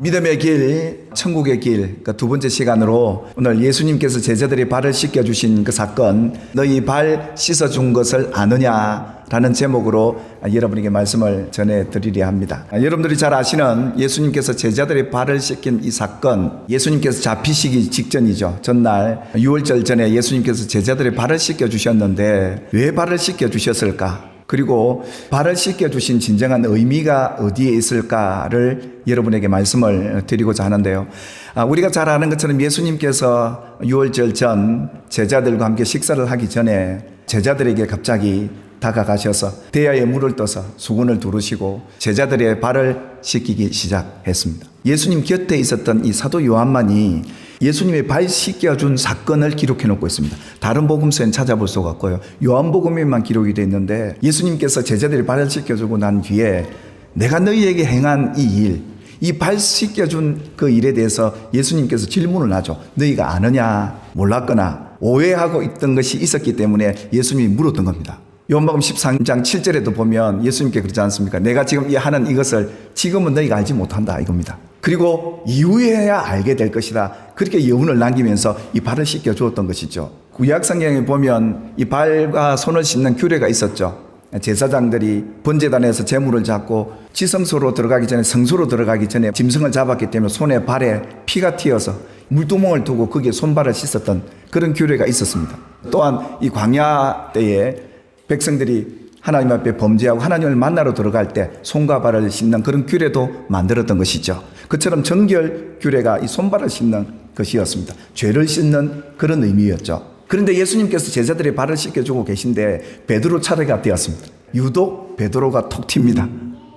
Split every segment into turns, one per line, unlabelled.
믿음의 길, 천국의 길, 그 두 번째 시간으로 오늘 예수님께서 제자들의 발을 씻겨주신 그 사건, 너희 발 씻어준 것을 아느냐라는 제목으로 여러분에게 말씀을 전해드리려 합니다. 여러분들이 잘 아시는 예수님께서 제자들의 발을 씻긴 이 사건, 예수님께서 잡히시기 직전이죠. 전날 유월절 전에 예수님께서 제자들의 발을 씻겨주셨는데 왜 발을 씻겨주셨을까? 그리고 발을 씻겨주신 진정한 의미가 어디에 있을까를 여러분에게 말씀을 드리고자 하는데요. 우리가 잘 아는 것처럼 예수님께서 유월절 전 제자들과 함께 식사를 하기 전에 제자들에게 갑자기 다가가셔서 대야에 물을 떠서 수건을 두르시고 제자들의 발을 씻기기 시작했습니다. 예수님 곁에 있었던 이 사도 요한만이 예수님의 발 씻겨준 사건을 기록해 놓고 있습니다. 다른 복음서엔 찾아볼 수가 없고요. 요한복음에만 기록이 되어 있는데 예수님께서 제자들의 발을 씻겨주고 난 뒤에 내가 너희에게 행한 이 일, 이 발 씻겨준 그 일에 대해서 예수님께서 질문을 하죠. 너희가 아느냐, 몰랐거나 오해하고 있던 것이 있었기 때문에 예수님이 물었던 겁니다. 요한복음 13장 7절에도 보면 예수님께 그러지 않습니까? 내가 지금 하는 이것을 지금은 너희가 알지 못한다 이겁니다. 그리고 이후에야 알게 될 것이다. 그렇게 여운을 남기면서 이 발을 씻겨 주었던 것이죠. 구약 성경에 보면 이 발과 손을 씻는 규례가 있었죠. 제사장들이 번제단에서 제물을 잡고 지성소로 들어가기 전에, 성소로 들어가기 전에 짐승을 잡았기 때문에 손에 발에 피가 튀어서 물두멍을 두고 거기에 손발을 씻었던 그런 규례가 있었습니다. 또한 이 광야 때에 백성들이 하나님 앞에 범죄하고 하나님을 만나러 들어갈 때 손과 발을 씻는 그런 규례도 만들었던 것이죠. 그처럼 정결 규례가 이 손발을 씻는 것이었습니다. 죄를 씻는 그런 의미였죠. 그런데 예수님께서 제자들의 발을 씻겨주고 계신데 베드로 차례가 되었습니다. 유독 베드로가 톡 튑니다.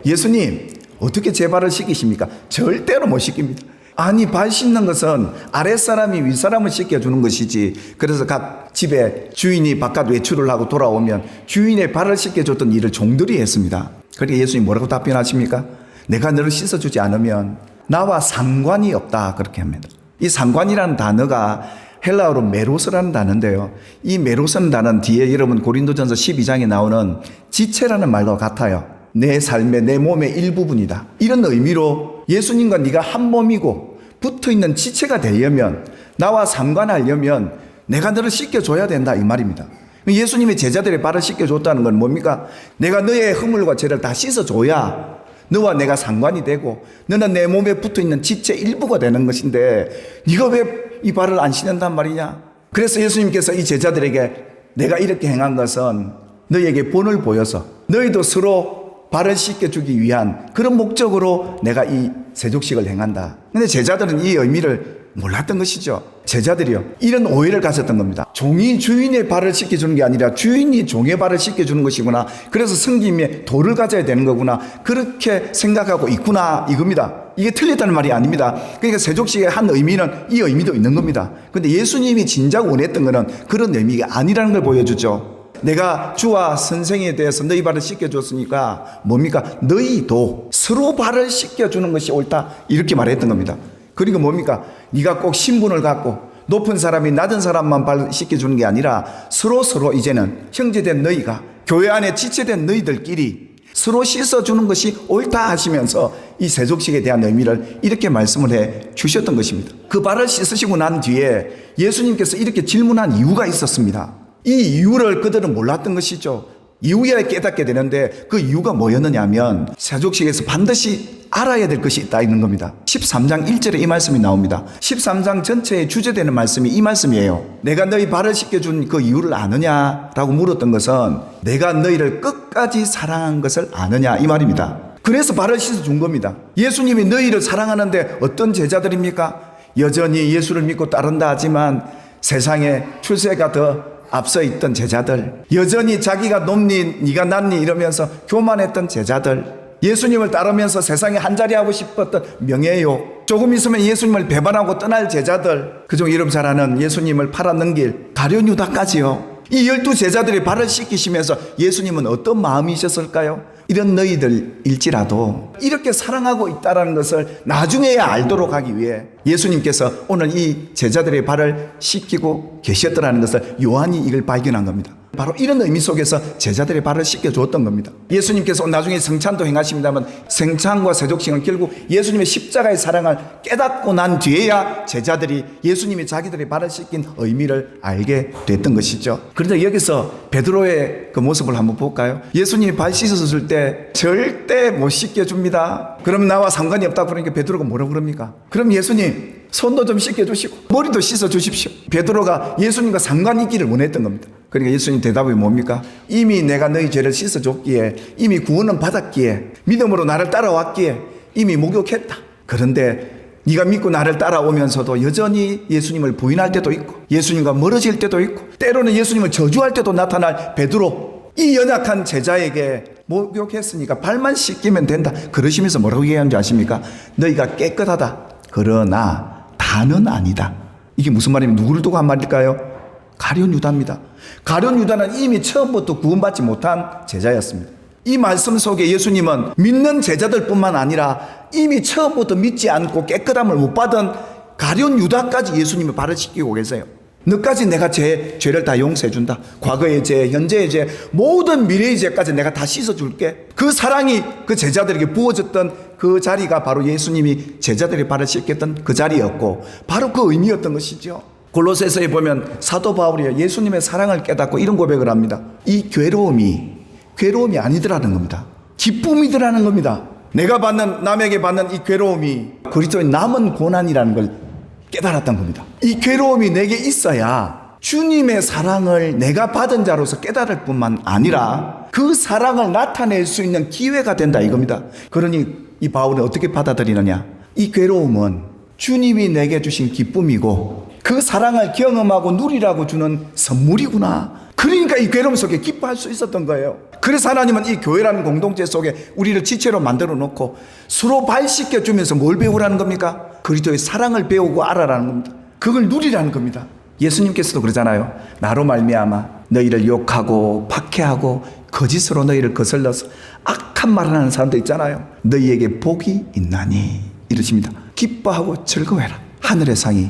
예수님, 어떻게 제 발을 씻기십니까? 절대로 못 씻깁니다. 아니, 발 씻는 것은 아랫사람이 윗사람을 씻겨주는 것이지. 그래서 각 집에 주인이 바깥 외출을 하고 돌아오면 주인의 발을 씻겨줬던 일을 종들이 했습니다. 그러니까 예수님 뭐라고 답변하십니까? 내가 너를 씻어주지 않으면 나와 상관이 없다, 그렇게 합니다. 이 상관이라는 단어가 헬라어로 메로스라는 단어인데요. 이 메로스라는 단어는 뒤에 여러분 고린도전서 12장에 나오는 지체라는 말과 같아요. 내 삶의, 내 몸의 일부분이다. 이런 의미로 예수님과 네가 한 몸이고 붙어있는 지체가 되려면, 나와 상관하려면 내가 너를 씻겨줘야 된다, 이 말입니다. 예수님이 제자들의 발을 씻겨줬다는 건 뭡니까? 내가 너의 허물과 죄를 다 씻어줘야 너와 내가 상관이 되고 너는 내 몸에 붙어있는 지체 일부가 되는 것인데 네가 왜 이 발을 안 씻는단 말이냐? 그래서 예수님께서 이 제자들에게 내가 이렇게 행한 것은 너희에게 본을 보여서 너희도 서로 발을 씻겨주기 위한 그런 목적으로 내가 이 세족식을 행한다. 근데 제자들은 이 의미를 몰랐던 것이죠. 제자들이요, 이런 오해를 가졌던 겁니다. 종이 주인의 발을 씻겨주는 게 아니라 주인이 종의 발을 씻겨주는 것이구나. 그래서 섬김에 도를 가져야 되는 거구나. 그렇게 생각하고 있구나, 이겁니다. 이게 틀렸다는 말이 아닙니다. 그러니까 세족식의 한 의미는 이 의미도 있는 겁니다. 근데 예수님이 진작 원했던 것은 그런 의미가 아니라는 걸 보여주죠. 내가 주와 선생에 대해서 너희 발을 씻겨줬으니까 뭡니까? 너희도 서로 발을 씻겨주는 것이 옳다, 이렇게 말했던 겁니다. 그리고 뭡니까? 네가 꼭 신분을 갖고 높은 사람이 낮은 사람만 발 씻겨주는 게 아니라 서로 이제는 형제된 너희가, 교회 안에 지체된 너희들끼리 서로 씻어주는 것이 옳다 하시면서 이 세족식에 대한 의미를 이렇게 말씀을 해 주셨던 것입니다. 그 발을 씻으시고 난 뒤에 예수님께서 이렇게 질문한 이유가 있었습니다. 이 이유를 그들은 몰랐던 것이죠. 이후에 깨닫게 되는데 그 이유가 뭐였느냐 하면 세족식에서 반드시 알아야 될 것이 있다, 있는 겁니다. 13장 1절에 이 말씀이 나옵니다. 13장 전체에 주제되는 말씀이 이 말씀이에요. 내가 너희 발을 씻겨준 그 이유를 아느냐라고 물었던 것은 내가 너희를 끝까지 사랑한 것을 아느냐, 이 말입니다. 그래서 발을 씻어준 겁니다. 예수님이 너희를 사랑하는데 어떤 제자들입니까? 여전히 예수를 믿고 따른다 하지만 세상에 출세가 더 앞서 있던 제자들, 여전히 자기가 높니 네가 낫니 이러면서 교만했던 제자들, 예수님을 따르면서 세상에 한자리 하고 싶었던 명예욕, 조금 있으면 예수님을 배반하고 떠날 제자들, 그중 여러분 잘 아는 예수님을 팔아넘길 가룟 유다까지요. 이 12 제자들이 발을 씻기시면서 예수님은 어떤 마음이셨을까요? 이런 너희들일지라도 이렇게 사랑하고 있다는 것을 나중에야 알도록 하기 위해 예수님께서 오늘 이 제자들의 발을 씻기고 계셨더라는 것을 요한이 이걸 발견한 겁니다. 바로 이런 의미 속에서 제자들의 발을 씻겨주었던 겁니다. 예수님께서 나중에 성찬도 행하십니다만 성찬과 세족식은 결국 예수님의 십자가의 사랑을 깨닫고 난 뒤에야 제자들이 예수님이 자기들의 발을 씻긴 의미를 알게 됐던 것이죠. 그런데 여기서 베드로의 그 모습을 한번 볼까요? 예수님이 발 씻었을 때 절대 못 씻겨줍니다. 그럼 나와 상관이 없다 그러니까 베드로가 뭐라고 그럽니까? 그럼 예수님 손도 좀 씻겨주시고 머리도 씻어주십시오. 베드로가 예수님과 상관 있기를 원했던 겁니다. 그러니까 예수님 대답이 뭡니까? 이미 내가 너희 죄를 씻어줬기에, 이미 구원은 받았기에, 믿음으로 나를 따라왔기에 이미 목욕했다. 그런데 네가 믿고 나를 따라오면서도 여전히 예수님을 부인할 때도 있고, 예수님과 멀어질 때도 있고, 때로는 예수님을 저주할 때도 나타날 베드로, 이 연약한 제자에게 목욕했으니까 발만 씻기면 된다. 그러시면서 뭐라고 얘기하는지 아십니까? 너희가 깨끗하다. 그러나 다는 아니다. 이게 무슨 말이면 누구를 두고 한 말일까요? 가룟 유다입니다. 가룟 유다는 이미 처음부터 구원받지 못한 제자였습니다. 이 말씀 속에 예수님은 믿는 제자들뿐만 아니라 이미 처음부터 믿지 않고 깨끗함을 못 받은 가룟 유다까지 예수님의 발을 씻기고 계세요. 너까지 내가 죄를 다 용서해준다. 과거의 죄, 현재의 죄, 모든 미래의 죄까지 내가 다 씻어줄게. 그 사랑이 그 제자들에게 부어졌던 그 자리가 바로 예수님이 제자들의 발을 씻겼던 그 자리였고, 바로 그 의미였던 것이죠. 골로새서에 보면 사도 바울이 예수님의 사랑을 깨닫고 이런 고백을 합니다. 이 괴로움이 아니더라는 겁니다. 기쁨이더라는 겁니다. 내가 받는, 남에게 받는 이 괴로움이 그리스도의 남은 고난이라는 걸 깨달았던 겁니다. 이 괴로움이 내게 있어야 주님의 사랑을 내가 받은 자로서 깨달을 뿐만 아니라 그 사랑을 나타낼 수 있는 기회가 된다 이겁니다. 그러니 이 바울은 어떻게 받아들이느냐? 이 괴로움은 주님이 내게 주신 기쁨이고 그 사랑을 경험하고 누리라고 주는 선물이구나. 그러니까 이 괴로움 속에 기뻐할 수 있었던 거예요. 그래서 하나님은 이 교회라는 공동체 속에 우리를 지체로 만들어 놓고 서로 발 씻겨주면서 뭘 배우라는 겁니까? 그리스도의 사랑을 배우고 알아라는 겁니다. 그걸 누리라는 겁니다. 예수님께서도 그러잖아요. 나로 말미암아 너희를 욕하고 박해하고 거짓으로 너희를 거슬러서 악한 말을 하는 사람도 있잖아요. 너희에게 복이 있나니 이러십니다. 기뻐하고 즐거워해라. 하늘의 상이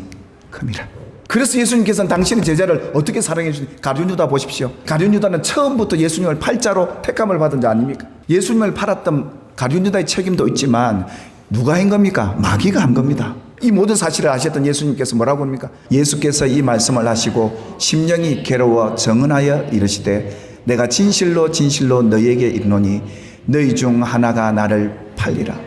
큼이라. 그래서 예수님께서는 당신의 제자를 어떻게 사랑해 주시니? 가룟 유다 보십시오. 가룟 유다는 처음부터 예수님을 팔자로 택함을 받은 자 아닙니까? 예수님을 팔았던 가룟 유다의 책임도 있지만 누가 한 겁니까? 마귀가 한 겁니다. 이 모든 사실을 아셨던 예수님께서 뭐라고 합니까? 예수께서 이 말씀을 하시고 심령이 괴로워 정언하여 이르시되 내가 진실로 진실로 너희에게 이르노니 너희 중 하나가 나를 팔리라.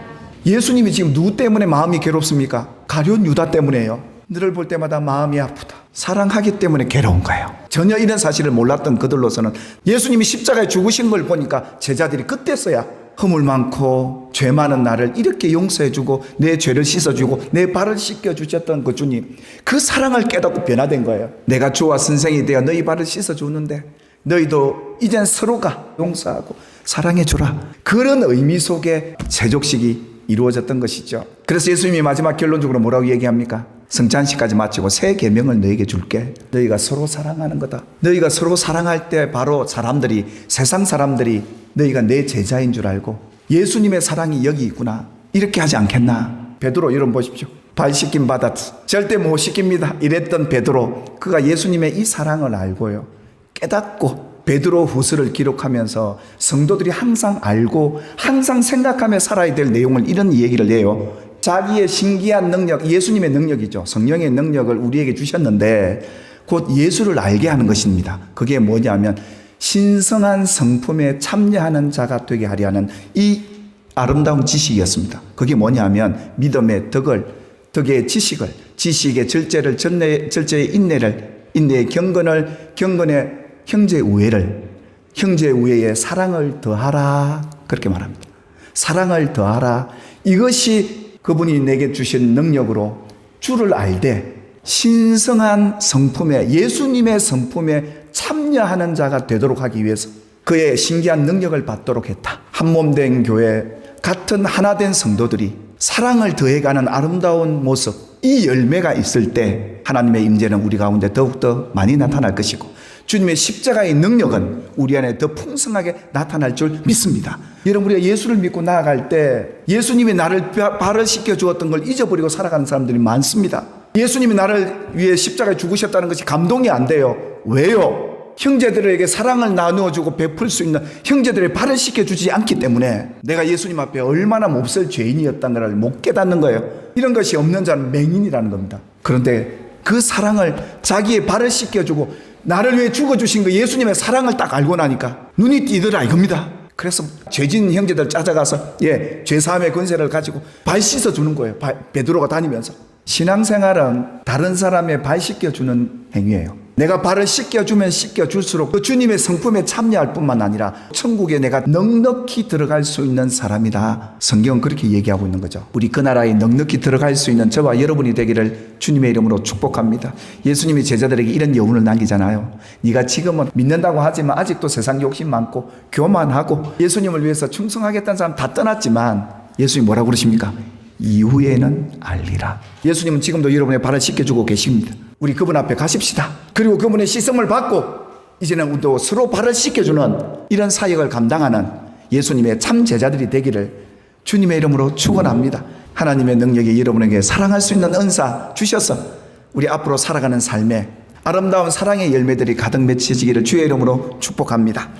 예수님이 지금 누구 때문에 마음이 괴롭습니까? 가룟 유다 때문에요. 너를 볼 때마다 마음이 아프다. 사랑하기 때문에 괴로운 거예요. 전혀 이런 사실을 몰랐던 그들로서는 예수님이 십자가에 죽으신 걸 보니까 제자들이 그때서야 허물 많고 죄 많은 나를 이렇게 용서해주고 내 죄를 씻어주고 내 발을 씻겨주셨던 그 주님, 그 사랑을 깨닫고 변화된 거예요. 내가 주와 선생이 되어 너희 발을 씻어주는데 너희도 이젠 서로가 용서하고 사랑해주라. 그런 의미 속에 세족식이 이루어졌던 것이죠. 그래서 예수님이 마지막 결론적으로 뭐라고 얘기합니까? 성찬식까지 마치고 새 계명을 너에게 줄게. 너희가 서로 사랑하는 거다. 너희가 서로 사랑할 때 바로 사람들이, 세상 사람들이 너희가 내 제자인 줄 알고 예수님의 사랑이 여기 있구나 이렇게 하지 않겠나. 베드로 여러분 보십시오. 발 씻김 받았어. 절대 못 씻깁니다 이랬던 베드로, 그가 예수님의 이 사랑을 알고요 깨닫고 베드로 후서를 기록하면서 성도들이 항상 알고 항상 생각하며 살아야 될 내용을 이런 얘기를 해요. 자기의 신기한 능력, 예수님의 능력이죠. 성령의 능력을 우리에게 주셨는데 곧 예수를 알게 하는 것입니다. 그게 뭐냐면 신성한 성품에 참여하는 자가 되게 하려 하는 이 아름다운 지식이었습니다. 그게 뭐냐면 믿음의 덕의 지식을, 지식의 절제를, 절제의 인내를, 인내의 경건을, 경건의 형제 우애를, 형제 우애에 사랑을 더하라 그렇게 말합니다. 사랑을 더하라. 이것이 그분이 내게 주신 능력으로 주를 알되 신성한 성품에, 예수님의 성품에 참여하는 자가 되도록 하기 위해서 그의 신기한 능력을 받도록 했다. 한몸된 교회, 같은 하나된 성도들이 사랑을 더해가는 아름다운 모습, 이 열매가 있을 때 하나님의 임재는 우리 가운데 더욱더 많이 나타날 것이고 주님의 십자가의 능력은 우리 안에 더 풍성하게 나타날 줄 믿습니다. 여러분, 우리가 예수를 믿고 나아갈 때 예수님이 나를 발을 씻겨주었던 걸 잊어버리고 살아가는 사람들이 많습니다. 예수님이 나를 위해 십자가에 죽으셨다는 것이 감동이 안 돼요. 왜요? 형제들에게 사랑을 나누어주고 베풀 수 있는 형제들의 발을 씻겨주지 않기 때문에 내가 예수님 앞에 얼마나 몹쓸 죄인이었다는 걸 못 깨닫는 거예요. 이런 것이 없는 자는 맹인이라는 겁니다. 그런데 그 사랑을, 자기의 발을 씻겨주고 나를 위해 죽어주신 그 예수님의 사랑을 딱 알고 나니까 눈이 띄더라 이겁니다. 그래서 죄진 형제들 찾아가서 죄사함의 권세를 가지고 발 씻어주는 거예요. 베드로가 다니면서. 신앙생활은 다른 사람의 발 씻겨주는 행위예요. 내가 발을 씻겨주면 씻겨줄수록 그 주님의 성품에 참여할 뿐만 아니라 천국에 내가 넉넉히 들어갈 수 있는 사람이다. 성경은 그렇게 얘기하고 있는 거죠. 우리 그 나라에 넉넉히 들어갈 수 있는 저와 여러분이 되기를 주님의 이름으로 축복합니다. 예수님이 제자들에게 이런 여운을 남기잖아요. 네가 지금은 믿는다고 하지만 아직도 세상 욕심 많고 교만하고 예수님을 위해서 충성하겠다는 사람 다 떠났지만 예수님이 뭐라고 그러십니까? 이후에는 알리라. 예수님은 지금도 여러분의 발을 씻겨주고 계십니다. 우리 그분 앞에 가십시다. 그리고 그분의 씻음을 받고 이제는 또 서로 발을 씻겨주는 이런 사역을 감당하는 예수님의 참 제자들이 되기를 주님의 이름으로 축원합니다. 하나님의 능력이 여러분에게 사랑할 수 있는 은사 주셔서 우리 앞으로 살아가는 삶에 아름다운 사랑의 열매들이 가득 맺혀지기를 주의 이름으로 축복합니다.